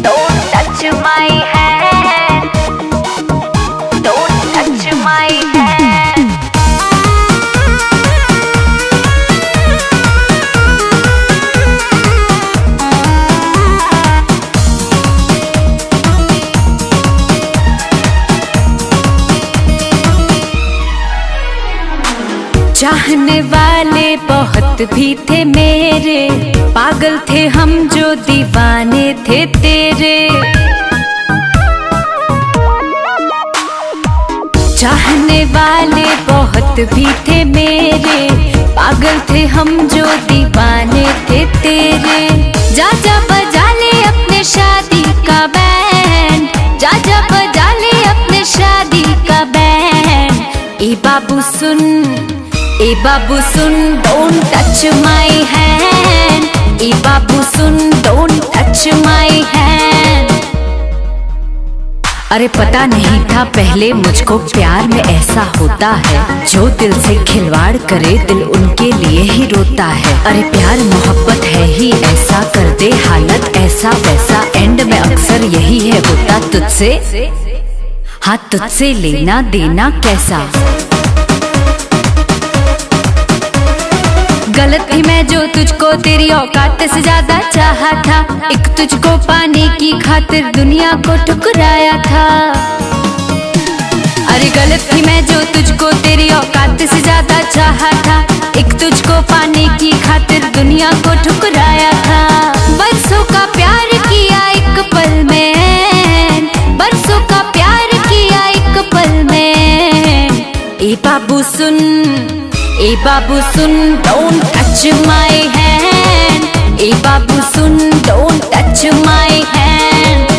don't touch my hand, don't touch my hand. चाहने वाले बहुत भी थे मेरे, पागल थे हम जो दीवाने थे तेरे। चाहने वाले बहुत भी थे मेरे, पागल थे हम जो दीवाने थे तेरे। जा जा बजा ले अपने शादी का बैंड, जा जा बजा ले अपने शादी का band. A Babu soon, A Babu soon, don't touch my hand, A Babu soon, don't touch my hand। अरे पता नहीं था पहले मुझको प्यार में ऐसा होता है, जो दिल से खिलवाड़ करे दिल उनके लिए ही रोता है। अरे प्यार मोहब्बत है ही ऐसा, कर दे हालत ऐसा वैसा, एंड में अक्सर यही है होता तुझसे, हाँ तुझसे लेना देना कैसा। गलत थी मैं जो तुझको तेरी औकात से ज्यादा चाहा था, एक तुझको पाने की खातिर दुनिया को ठुकराया था। अरे गलत थी मैं जो तुझको तेरी औकात से ज्यादा चाहा था, एक तुझको पाने की खातिर दुनिया को ठुकराया था। बरसों का प्यार किया एक पल में, बरसों का प्यार किया एक पल में। ए बाबू सुन, ए बाबू सुन, don't touch my hand, A Babu soon, don't touch my hand।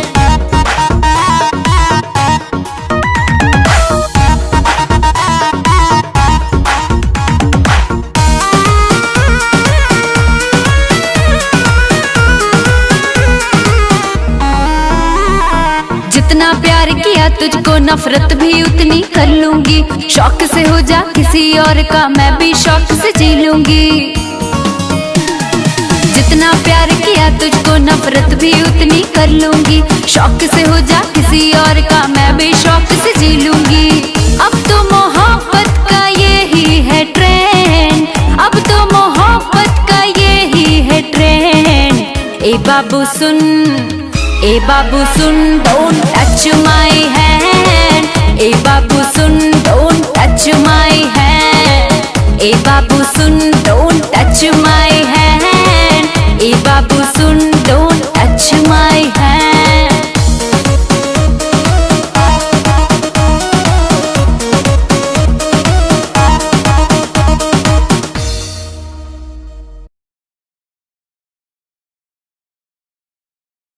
जितना प्यार किया तुझको नफरत भी उतनी कर लूंगी, शौक से हो जा किसी और का मैं भी शौक से जी लूंगी। जितना प्यार किया तुझको नफरत भी उतनी कर लूंगी, शौक से हो जा किसी और का मैं भी शौक से जी लूंगी। अब तो मोहब्बत का यही है ट्रेंड, अब तो मोहब्बत का यही है trend. A Babu soon, A Babu soon, don't touch my hand, A Babu soon, don't touch my hand, A Babu soon, don't touch my hand।